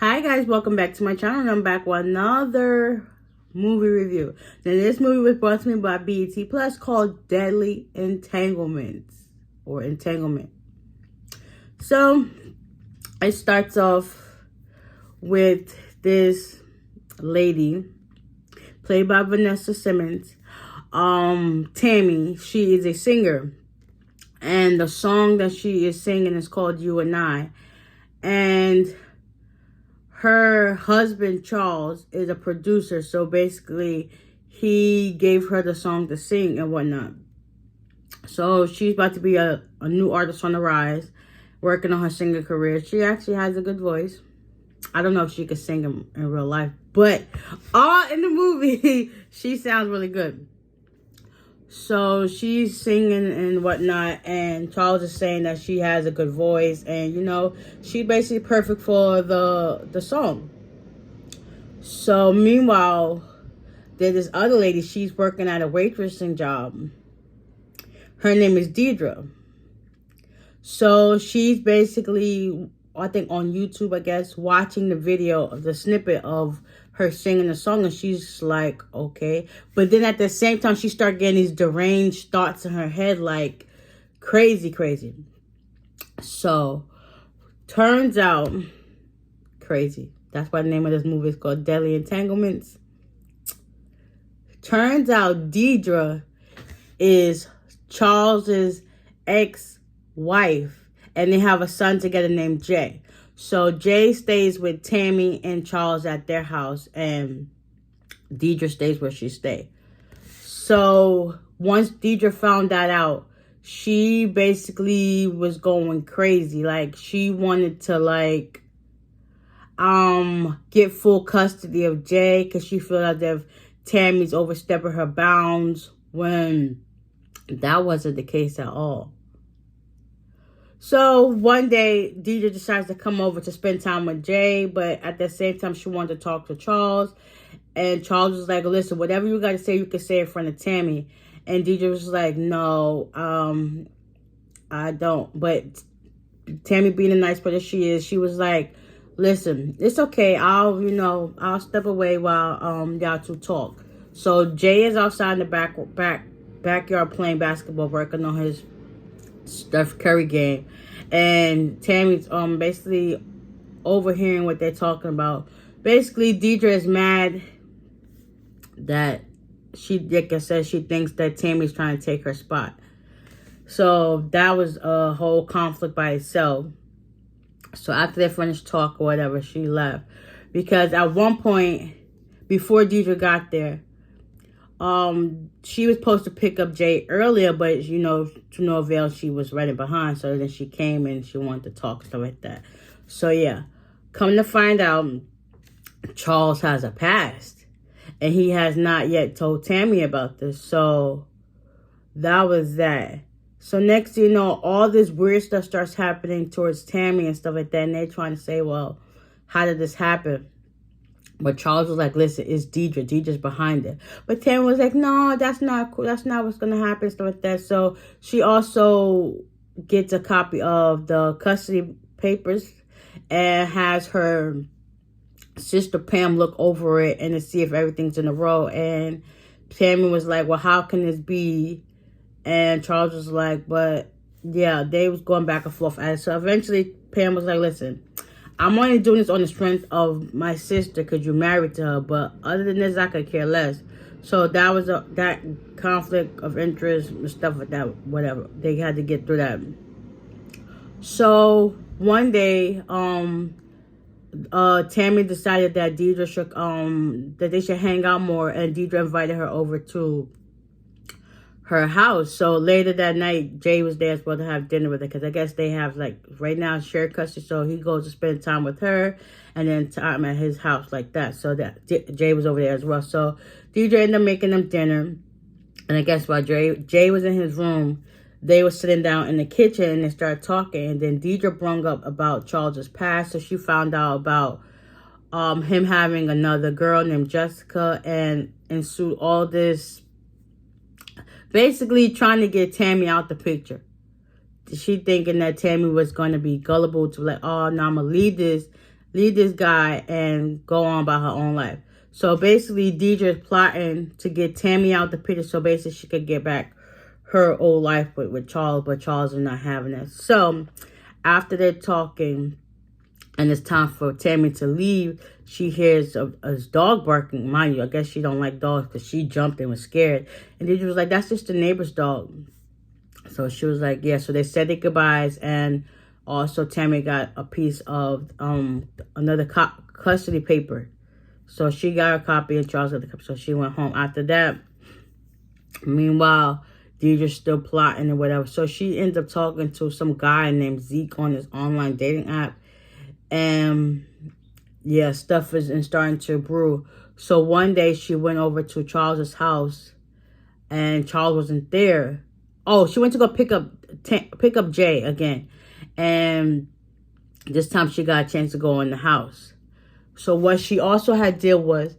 Hi guys, welcome back to my channel, and I'm back with another movie review. Now this movie was brought to me by BET Plus called Deadly Entanglements or Entanglement. So it starts off with this lady played by Vanessa Simmons. Tammy, she is a singer, and the song that she is singing is called You and I. And her husband, Charles, is a producer. So basically, he gave her the song to sing and whatnot. So she's about to be a new artist on the rise, working on her singing career. She actually has a good voice. I don't know if she could sing in real life, but in the movie, she sounds really good. So she's singing and whatnot, and Charles is saying that she has a good voice, and she's basically perfect for the song. So meanwhile, there's this other lady. She's working at a waitressing job. Her name is Deidre. So she's basically, I think on YouTube, I guess, watching the video of the snippet of her singing the song, and she's like, okay. But then at the same time, she started getting these deranged thoughts in her head, like crazy. So turns out, crazy. That's why the name of this movie is called Deadly Entanglements. Turns out Deidre is Charles's ex-wife, and they have a son together named Jay. So Jay stays with Tammy and Charles at their house, and Deidre stays where she stayed. So once Deidre found that out, she basically was going crazy. Like, she wanted to get full custody of Jay, because she felt as if Tammy's overstepping her bounds, when that wasn't the case at all. So one day, Deidre decides to come over to spend time with Jay, but at the same time, she wanted to talk to Charles. And Charles was like, listen, whatever you got to say, you can say in front of Tammy. And Deidre was like, no, I don't. But Tammy, being the nice person she is, she was like, listen, it's okay. I'll step away while y'all two talk. So Jay is outside in the backyard playing basketball, working on his Steph Curry game, and Tammy's basically overhearing what they're talking about. Basically, Deidre is mad that like I said, she thinks that Tammy's trying to take her spot. So that was a whole conflict by itself. So after they finished talk or whatever, she left, because at one point before Deidre got there, she was supposed to pick up Jay earlier, but to no avail, she was running behind. So then she came and she wanted to talk, stuff like that. So yeah, come to find out, Charles has a past, and he has not yet told Tammy about this. So that was that. So next thing you know, all this weird stuff starts happening towards Tammy and stuff like that, and they're trying to say, well, how did this happen? But Charles was like, listen, it's Deidre. Deidre's behind it. But Tammy was like, no, that's not cool. That's not what's going to happen, stuff like that. So she also gets a copy of the custody papers and has her sister Pam look over it and to see if everything's in a row. And Tammy was like, well, how can this be? And Charles was like, but yeah, they was going back and forth at it. So eventually Pam was like, listen, I'm only doing this on the strength of my sister because you're married to her. But other than this, I could care less. So that was that conflict of interest and stuff like that, whatever. They had to get through that. So one day, Tammy decided that Deidre should, that they should hang out more. And Deidre invited her over to her house. So later that night, Jay was there as well to have dinner with her, because I guess they have, like, right now shared custody. So he goes to spend time with her and then time at his house, like that. So that Jay was over there as well. So Deidre ended up making them dinner, and I guess while Jay was in his room, they were sitting down in the kitchen and they started talking. And then Deidre brought up about Charles's past. So she found out about him having another girl named Jessica, and ensued all this, basically trying to get Tammy out the picture. She thinking that Tammy was going to be gullible to like, oh, no, I'm going to leave this leave this guy and go on about her own life. So basically, Deidre is plotting to get Tammy out the picture so basically she could get back her old life with Charles, but Charles is not having it. So after they're talking and it's time for Tammy to leave, she hears a dog barking. Mind you, I guess she don't like dogs because she jumped and was scared. And Deidre was like, that's just the neighbor's dog. So she was like, yeah. So they said their goodbyes, and also Tammy got a piece of another custody paper. So she got a copy and Charles got the copy. So she went home. After that, meanwhile, Deidre's still plotting or whatever. So she ends up talking to some guy named Zeke on this online dating app. And yeah, stuff is starting to brew. So one day she went over to Charles's house and Charles wasn't there. Oh, she went to go pick up Jay again. And this time she got a chance to go in the house. So what she also had did was,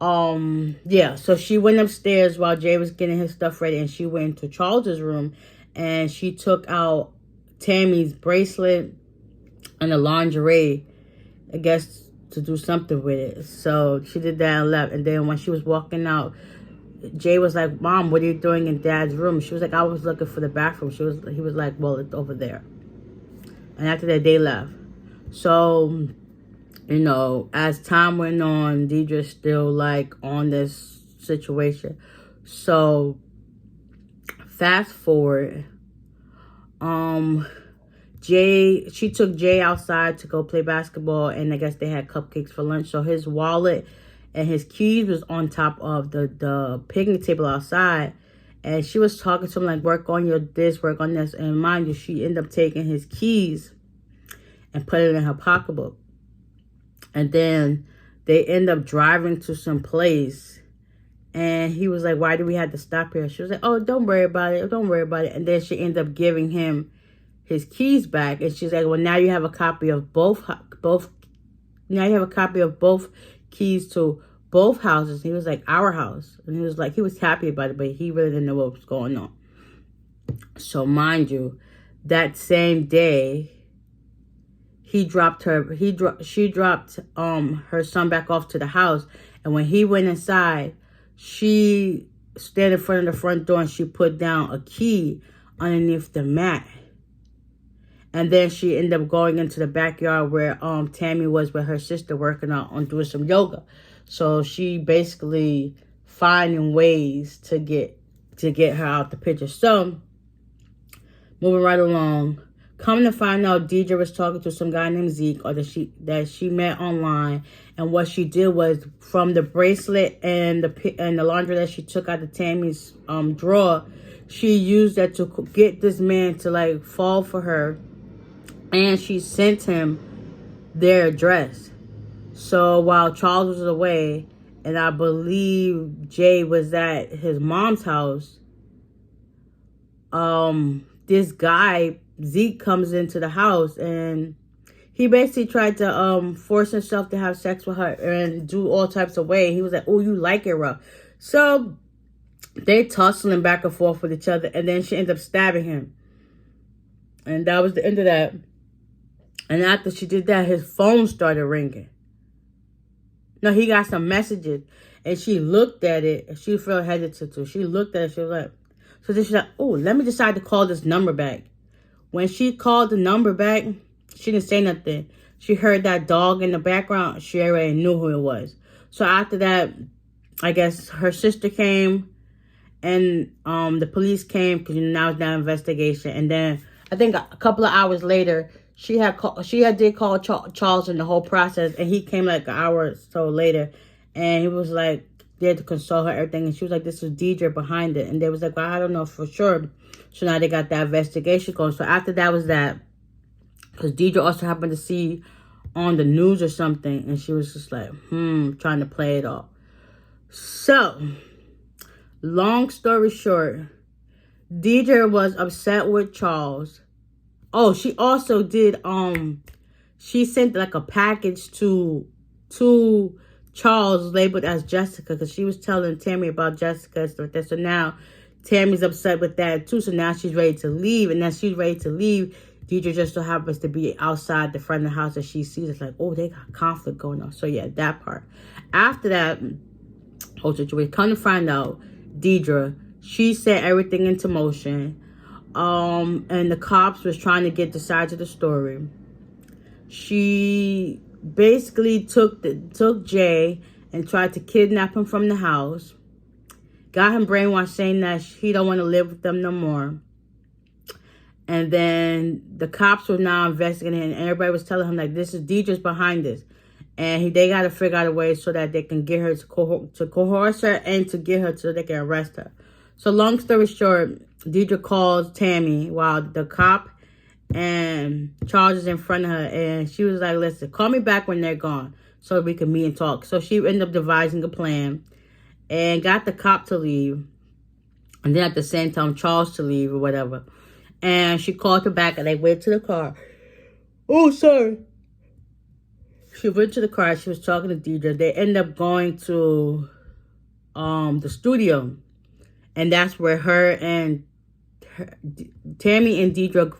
so she went upstairs while Jay was getting his stuff ready, and she went into Charles's room and she took out Tammy's bracelet and the lingerie, I guess, to do something with it. So she did that and left. And then when she was walking out, Jay was like, Mom, what are you doing in Dad's room? She was like, I was looking for the bathroom. He was like, well, it's over there. And after that, they left. So, you know, as time went on, Deidre's still like on this situation. So fast forward, she took Jay outside to go play basketball, and I guess they had cupcakes for lunch. So his wallet and his keys was on top of the picnic table outside. And she was talking to him like, work on this, work on this. And mind you, she ended up taking his keys and put it in her pocketbook. And then they end up driving to some place. And he was like, why do we have to stop here? She was like, oh, don't worry about it. Don't worry about it. And then she ended up giving him his keys back. And she's like, well, now you have a copy of both keys to both houses. And he was like, our house. And he was happy about it, but he really didn't know what was going on. So mind you, that same day, she dropped her son back off to the house. And when he went inside, she stood in front of the front door and she put down a key underneath the mat. And then she ended up going into the backyard where Tammy was with her sister working on doing some yoga. So she basically finding ways to get her out the picture. So moving right along, coming to find out, Deidre was talking to some guy named Zeke, or that she met online. And what she did was, from the bracelet and the laundry that she took out of Tammy's drawer, she used that to get this man to like fall for her. And she sent him their address. So while Charles was away, and I believe Jay was at his mom's house, this guy, Zeke, comes into the house and he basically tried to force himself to have sex with her and do all types of ways. He was like, oh, you like it rough. So they tussling back and forth with each other, and then she ends up stabbing him. And that was the end of that. And after she did that, his phone started ringing. No, he got some messages. And she looked at it. And she felt hesitant to. She looked at it. She was like, so then she's like, oh, let me decide to call this number back. When she called the number back, she didn't say nothing. She heard that dog in the background. She already knew who it was. So after that, I guess her sister came. And the police came, because now it's now investigation. And then I think a couple of hours later, she did call Charles in the whole process, and he came like an hour or so later, and he was like there to console her, everything, and she was like, this is Deidre behind it. And they was like, well, I don't know for sure. So now they got that investigation going. So after that was that, because Deidre also happened to see on the news or something, and she was just like, trying to play it off. So long story short, Deidre was upset with Charles. Oh, she also did, she sent like a package to Charles labeled as Jessica, because she was telling Tammy about Jessica and stuff like that. So now Tammy's upset with that too. So now she's ready to leave. And as she's ready to leave, Deidre just so happens to be outside the front of the house, and she sees it's like, oh, they got conflict going on. So yeah, that part. After that whole situation, come to find out, Deidre, she set everything into motion. And the cops was trying to get the sides of the story. She basically took Jay and tried to kidnap him from the house. Got him brainwashed, saying that he don't want to live with them no more. And then the cops were now investigating, and everybody was telling him, like, this is Deidre's behind this. And they got to figure out a way so that they can get her to coerce her and to get her so they can arrest her. So long story short, Deidre calls Tammy while the cop and Charles is in front of her. And she was like, listen, call me back when they're gone so we can meet and talk. So she ended up devising a plan and got the cop to leave. And then at the same time, Charles to leave or whatever. And she called her back and they went to the car. Oh, sorry. She went to the car. She was talking to Deidre. They ended up going to the studio. And that's where her and Tammy and Deidre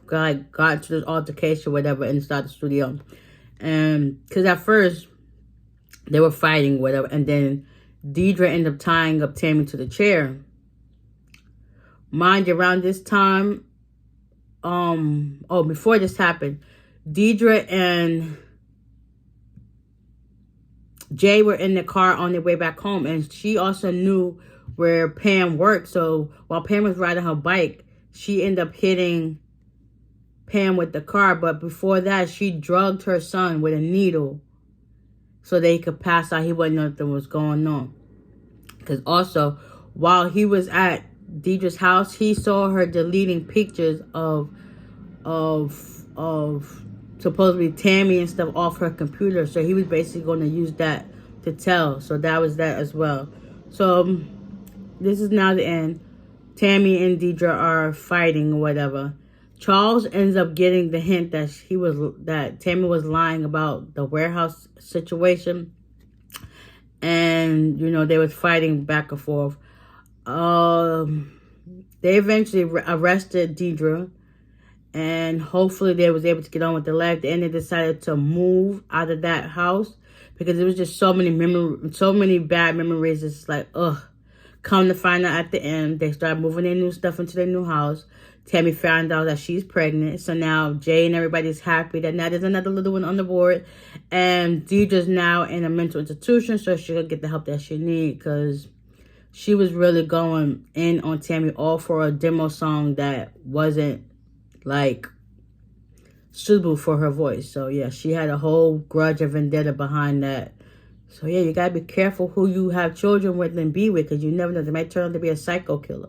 got into this altercation or whatever inside the studio. And because at first they were fighting whatever. And then Deidre ended up tying up Tammy to the chair. Mind you, around this time, before this happened, Deidre and Jay were in the car on their way back home, and she also knew where Pam worked. So while Pam was riding her bike, she ended up hitting Pam with the car. But before that, she drugged her son with a needle so they could pass out. He wouldn't know nothing was going on. Because also, while he was at Deidre's house, he saw her deleting pictures of supposedly Tammy and stuff off her computer. So he was basically going to use that to tell. So that was that as well. So this is now the end. Tammy and Deidre are fighting or whatever. Charles ends up getting the hint that Tammy was lying about the warehouse situation. And, they was fighting back and forth. They eventually arrested Deidre. And hopefully they was able to get on with their life. And they decided to move out of that house because it was just so many bad memories. It's like, ugh. Come to find out at the end, they started moving their new stuff into their new house. Tammy found out that she's pregnant. So now Jay and everybody's happy that now there's another little one on the board. And Deidre's now in a mental institution so she could get the help that she needs because she was really going in on Tammy all for a demo song that wasn't like suitable for her voice. So yeah, she had a whole grudge or vendetta behind that. So yeah, you gotta be careful who you have children with and be with, because you never know, they might turn out to be a psycho killer.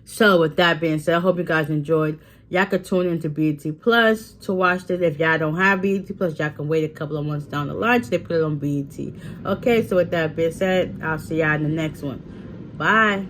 So with that being said, I hope you guys enjoyed. Y'all can tune into BET Plus to watch this. If y'all don't have BET Plus, y'all can wait a couple of months down the line till they put it on BET. Okay, so with that being said, I'll see y'all in the next one. Bye.